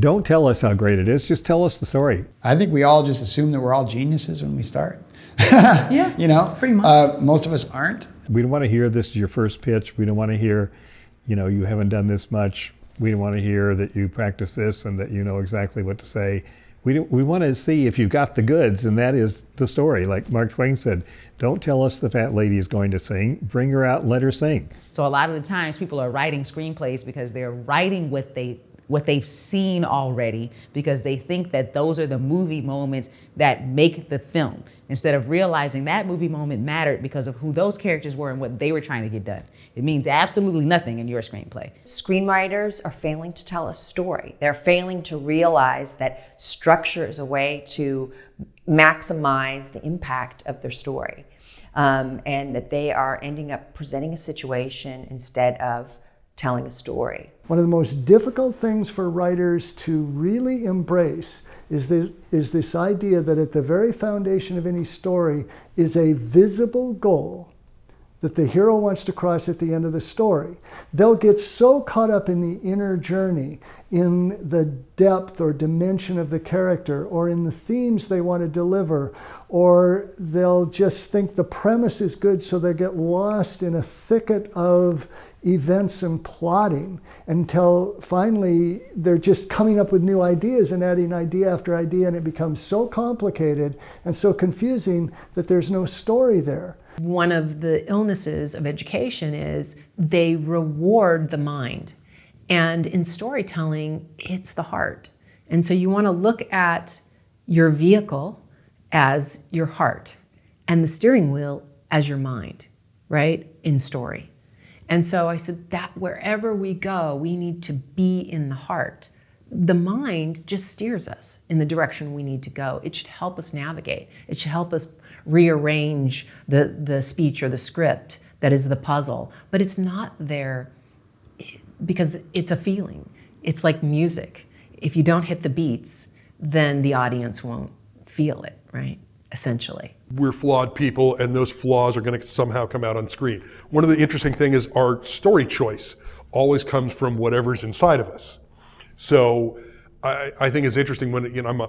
Don't tell us how great it is, just tell us the story. I think we all just assume that we're all geniuses when we start. Yeah, you know, pretty much. Most of us aren't. We don't want to hear this is your first pitch. We don't want to hear, you know, you haven't done this much. We don't want to hear that you practice this and that you know exactly what to say. We want to see if you've got the goods, and that is the story. Like Mark Twain said, don't tell us the fat lady is going to sing, bring her out and let her sing. So a lot of the times people are writing screenplays because they're writing what they've seen already, because they think that those are the movie moments that make the film, instead of realizing that movie moment mattered because of who those characters were and what they were trying to get done. It means absolutely nothing in your screenplay. Screenwriters are failing to tell a story. They're failing to realize that structure is a way to maximize the impact of their story, and that they are ending up presenting a situation instead of telling a story. One of the most difficult things for writers to really embrace is this idea that at the very foundation of any story is a visible goal that the hero wants to cross at the end of the story. They'll get so caught up in the inner journey, in the depth or dimension of the character, or in the themes they want to deliver, or they'll just think the premise is good, so they get lost in a thicket of events and plotting until finally they're just coming up with new ideas and adding idea after idea, and it becomes so complicated and so confusing that there's no story there. One of the illnesses of education is they reward the mind. And in storytelling, it's the heart. And so you want to look at your vehicle as your heart and the steering wheel as your mind, right? In story. And so I said that wherever we go, we need to be in the heart. The mind just steers us in the direction we need to go. It should help us navigate. It should help us rearrange the speech or the script that is the puzzle. But it's not there because it's a feeling. It's like music. If you don't hit the beats, then the audience won't feel it, right? Essentially. We're flawed people, and those flaws are going to somehow come out on screen. One of the interesting things is our story choice always comes from whatever's inside of us. So I think it's interesting when, you know, I'm a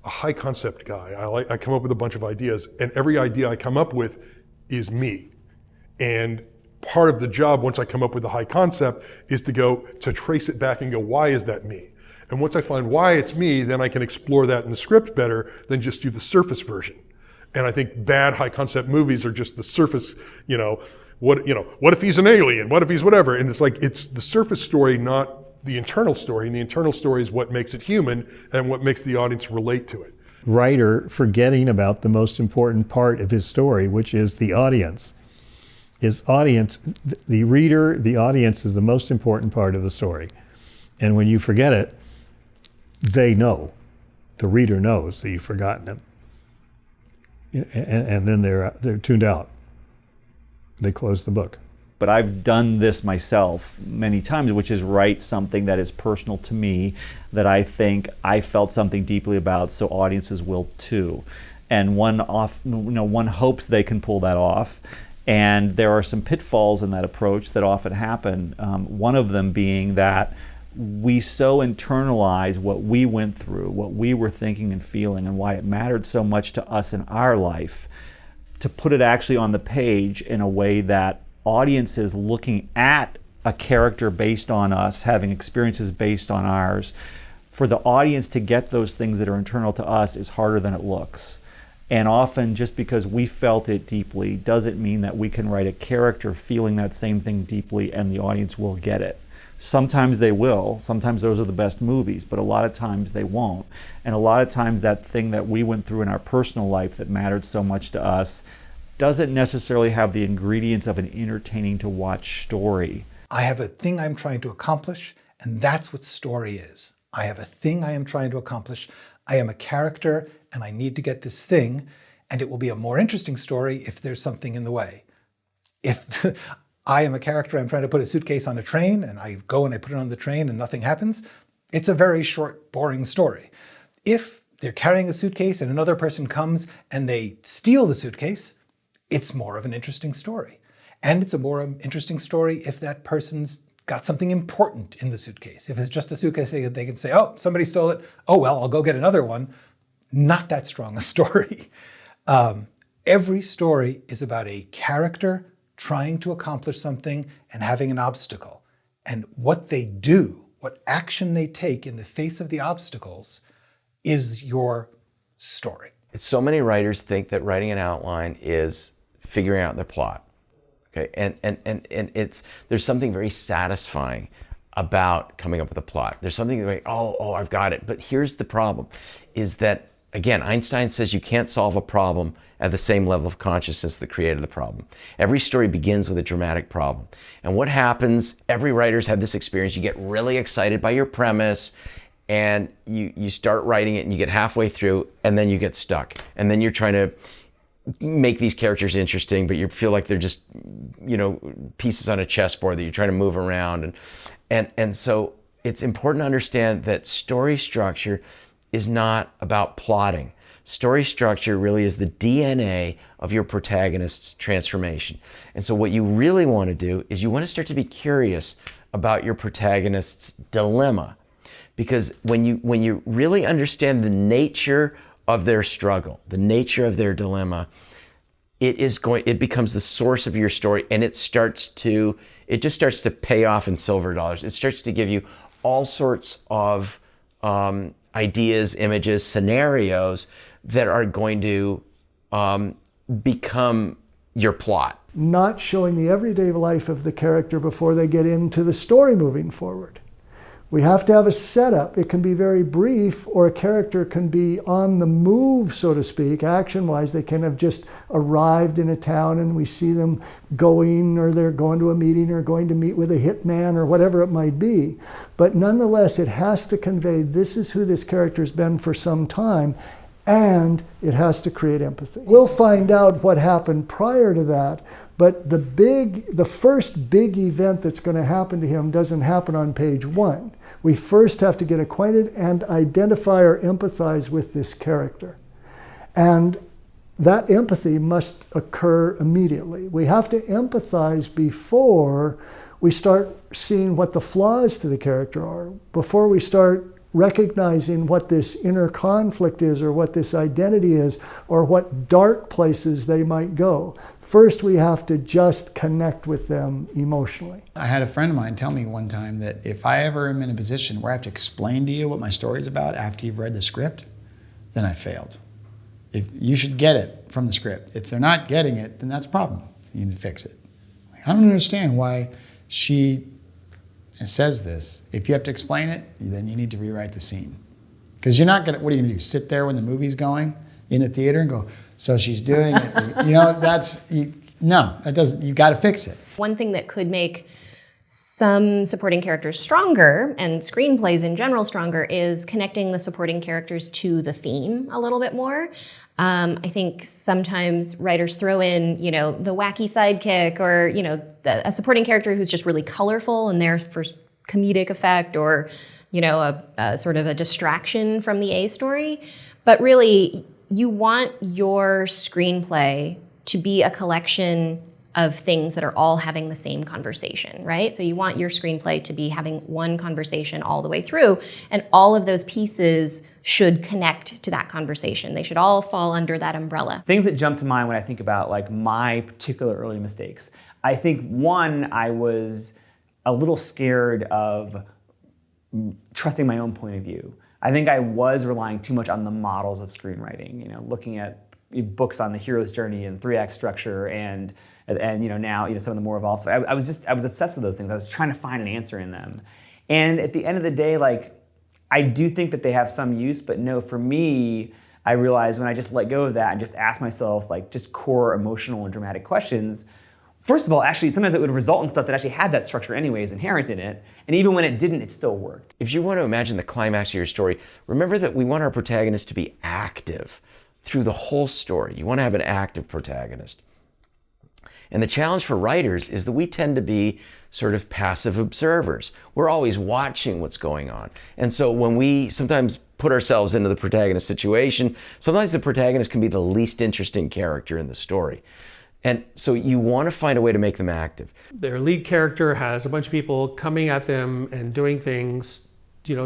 high concept guy. I come up with a bunch of ideas, and every idea I come up with is me. And part of the job, once I come up with a high concept, is to trace it back and go, why is that me? And once I find why it's me, then I can explore that in the script better than just do the surface version. And I think bad high concept movies are just the surface, what if he's an alien? What if he's whatever? And it's like, it's the surface story, not the internal story. And the internal story is what makes it human and what makes the audience relate to it. Writer forgetting about the most important part of his story, which is the audience. His audience, the reader, the audience is the most important part of the story. And when you forget it, they know. The reader knows that you've forgotten him. And then they're tuned out. They close the book. But I've done this myself many times, which is write something that is personal to me, that I think I felt something deeply about, so audiences will too. And one hopes they can pull that off. And there are some pitfalls in that approach that often happen. One of them being that we so internalize what we went through, what we were thinking and feeling, and why it mattered so much to us in our life, to put it actually on the page in a way that audiences looking at a character based on us, having experiences based on ours, for the audience to get those things that are internal to us is harder than it looks. And often just because we felt it deeply doesn't mean that we can write a character feeling that same thing deeply and the audience will get it. Sometimes they will, sometimes those are the best movies, but a lot of times they won't. And a lot of times that thing that we went through in our personal life that mattered so much to us doesn't necessarily have the ingredients of an entertaining to watch story. I have a thing I'm trying to accomplish, and that's what story is. I have a thing I am trying to accomplish. I am a character, and I need to get this thing, and it will be a more interesting story if there's something in the way. If I am a character, I'm trying to put a suitcase on a train, and I go and I put it on the train and nothing happens, it's a very short, boring story. If they're carrying a suitcase and another person comes and they steal the suitcase, it's more of an interesting story. And it's a more interesting story if that person's got something important in the suitcase. If it's just a suitcase, they can say, oh, somebody stole it. Oh, well, I'll go get another one. Not that strong a story. Every story is about a character trying to accomplish something and having an obstacle. And what they do, what action they take in the face of the obstacles is your story. So many writers think that writing an outline is figuring out the plot. Okay, and there's something very satisfying about coming up with a plot. There's something like, oh, I've got it. But here's the problem, is that, again, Einstein says you can't solve a problem at the same level of consciousness that created the problem. Every story begins with a dramatic problem. And what happens, every writer's had this experience, you get really excited by your premise, and you start writing it, and you get halfway through, and then you get stuck. And then you're trying to make these characters interesting, but you feel like they're just, pieces on a chessboard that you're trying to move around. And so it's important to understand that story structure is not about plotting. Story structure really is the DNA of your protagonist's transformation. And so what you really want to do is you want to start to be curious about your protagonist's dilemma. Because when you really understand the nature of their struggle, the nature of their dilemma, it becomes the source of your story, and it just starts to pay off in silver dollars. It starts to give you all sorts of ideas, images, scenarios that are going to become your plot. Not showing the everyday life of the character before they get into the story moving forward. We have to have a setup. It can be very brief, or a character can be on the move, so to speak, action-wise. They can have just arrived in a town and we see them going, or they're going to a meeting, or going to meet with a hitman, or whatever it might be. But nonetheless, it has to convey this is who this character's been for some time, and it has to create empathy. We'll find out what happened prior to that, but the first big event that's going to happen to him doesn't happen on page 1. We first have to get acquainted and identify or empathize with this character. And that empathy must occur immediately. We have to empathize before we start seeing what the flaws to the character are, before we start recognizing what this inner conflict is, or what this identity is, or what dark places they might go. First, we have to just connect with them emotionally. I had a friend of mine tell me one time that if I ever am in a position where I have to explain to you what my story's about after you've read the script, then I failed. If you should get it from the script. If they're not getting it, then that's a problem. You need to fix it. I don't understand why she says this. If you have to explain it, then you need to rewrite the scene. Because you're not gonna, what are you gonna do? Sit there when the movie's going in the theater and go, so she's doing it. No, that doesn't, you gotta fix it. One thing that could make some supporting characters stronger, and screenplays in general stronger, is connecting the supporting characters to the theme a little bit more. I think sometimes writers throw in, the wacky sidekick, or, a supporting character who's just really colorful and there for comedic effect, or, a sort of a distraction from the A story. But really, you want your screenplay to be a collection of things that are all having the same conversation, right? So you want your screenplay to be having one conversation all the way through, and all of those pieces should connect to that conversation. They should all fall under that umbrella. Things that jump to mind when I think about my particular early mistakes. I think one, I was a little scared of trusting my own point of view. I think I was relying too much on the models of screenwriting, looking at books on the hero's journey and 3-act structure, and now some of the more evolved stuff. I was obsessed with those things. I was trying to find an answer in them. And at the end of the day, I do think that they have some use, but no, for me, I realized when I just let go of that and just ask myself just core emotional and dramatic questions, first of all, actually, sometimes it would result in stuff that actually had that structure anyways inherent in it. And even when it didn't, it still worked. If you want to imagine the climax of your story, remember that we want our protagonist to be active through the whole story. You want to have an active protagonist. And the challenge for writers is that we tend to be sort of passive observers. We're always watching what's going on. And so when we sometimes put ourselves into the protagonist situation, sometimes the protagonist can be the least interesting character in the story. And so you want to find a way to make them active. Their lead character has a bunch of people coming at them and doing things,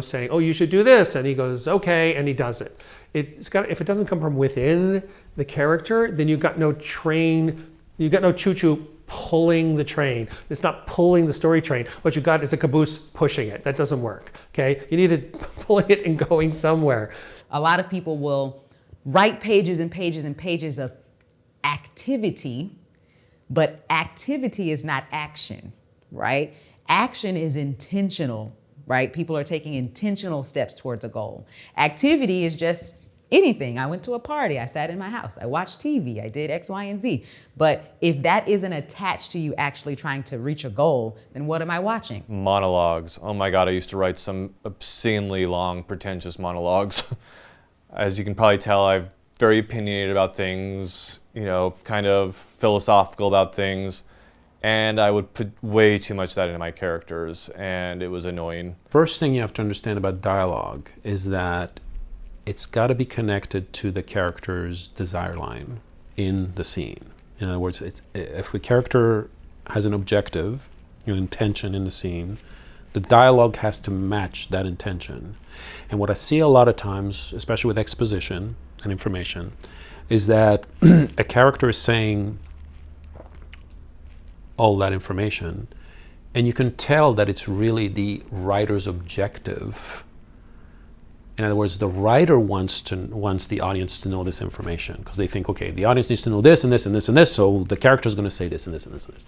saying, oh, you should do this. And he goes, okay, and he does it. If it doesn't come from within the character, then you've got no choo-choo pulling the train. It's not pulling the story train. What you've got is a caboose pushing it. That doesn't work, okay? You need it pulling it and going somewhere. A lot of people will write pages and pages and pages of activity, but activity is not action, right? Action is intentional, right? People are taking intentional steps towards a goal. Activity is just anything. I went to a party, I sat in my house, I watched TV, I did X, Y, and Z. But if that isn't attached to you actually trying to reach a goal, then what am I watching? Monologues. Oh my God, I used to write some obscenely long, pretentious monologues. As you can probably tell, I'm very opinionated about things, kind of philosophical about things. And I would put way too much of that into my characters, and it was annoying. First thing you have to understand about dialogue is that it's got to be connected to the character's desire line in the scene. In other words, if a character has an objective, an intention in the scene, the dialogue has to match that intention. And what I see a lot of times, especially with exposition and information, is that a character is saying all that information, and you can tell that it's really the writer's objective. In other words, the writer wants the audience to know this information because they think, okay, the audience needs to know this and this and this and this, so the character is going to say this and this and this and this.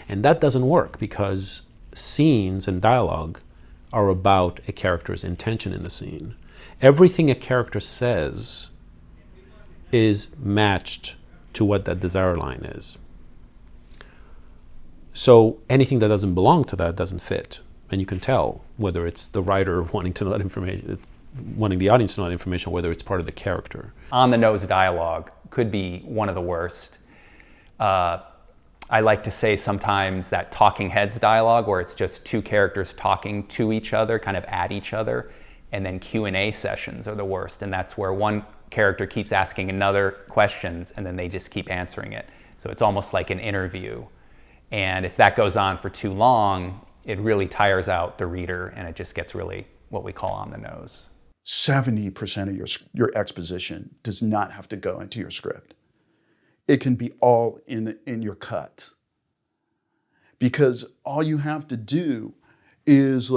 And that doesn't work because scenes and dialogue are about a character's intention in the scene. Everything a character says is matched to what that desire line is. So anything that doesn't belong to that doesn't fit. And you can tell whether it's the writer wanting to know that information, wanting the audience to know that information, whether it's part of the character. On-the-nose dialogue could be one of the worst. I like to say sometimes that talking heads dialogue, where it's just two characters talking to each other, kind of at each other, and then Q&A sessions are the worst. And that's where one character keeps asking another questions, and then they just keep answering it. So it's almost like an interview. And if that goes on for too long, it really tires out the reader, and it just gets really what we call on the nose. 70% of your exposition does not have to go into your script. It can be all in your because all you have to do is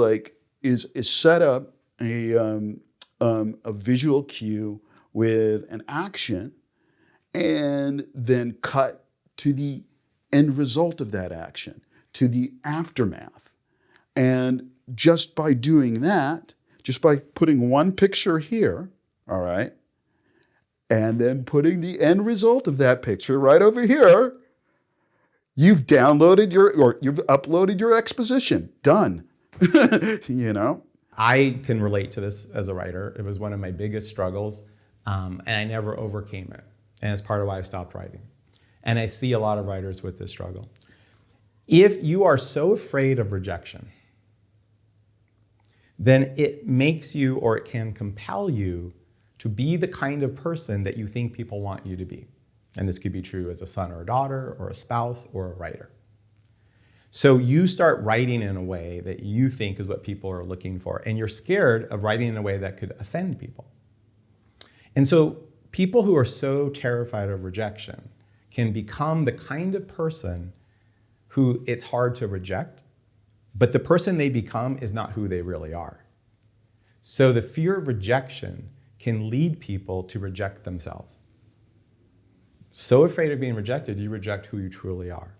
set up a visual cue with an action, and then cut to the end result of that action, to the aftermath. And just by doing that, just by putting one picture here, all right, and then putting the end result of that picture right over here, you've downloaded you've uploaded your exposition. Done. I can relate to this as a writer. It was one of my biggest struggles, and I never overcame it. And it's part of why I stopped writing. And I see a lot of writers with this struggle. If you are so afraid of rejection, then it makes you, or it can compel you, to be the kind of person that you think people want you to be. And this could be true as a son or a daughter, or a spouse, or a writer. So you start writing in a way that you think is what people are looking for, and you're scared of writing in a way that could offend people. And so people who are so terrified of rejection can become the kind of person who it's hard to reject, but the person they become is not who they really are. So the fear of rejection can lead people to reject themselves. So afraid of being rejected, you reject who you truly are.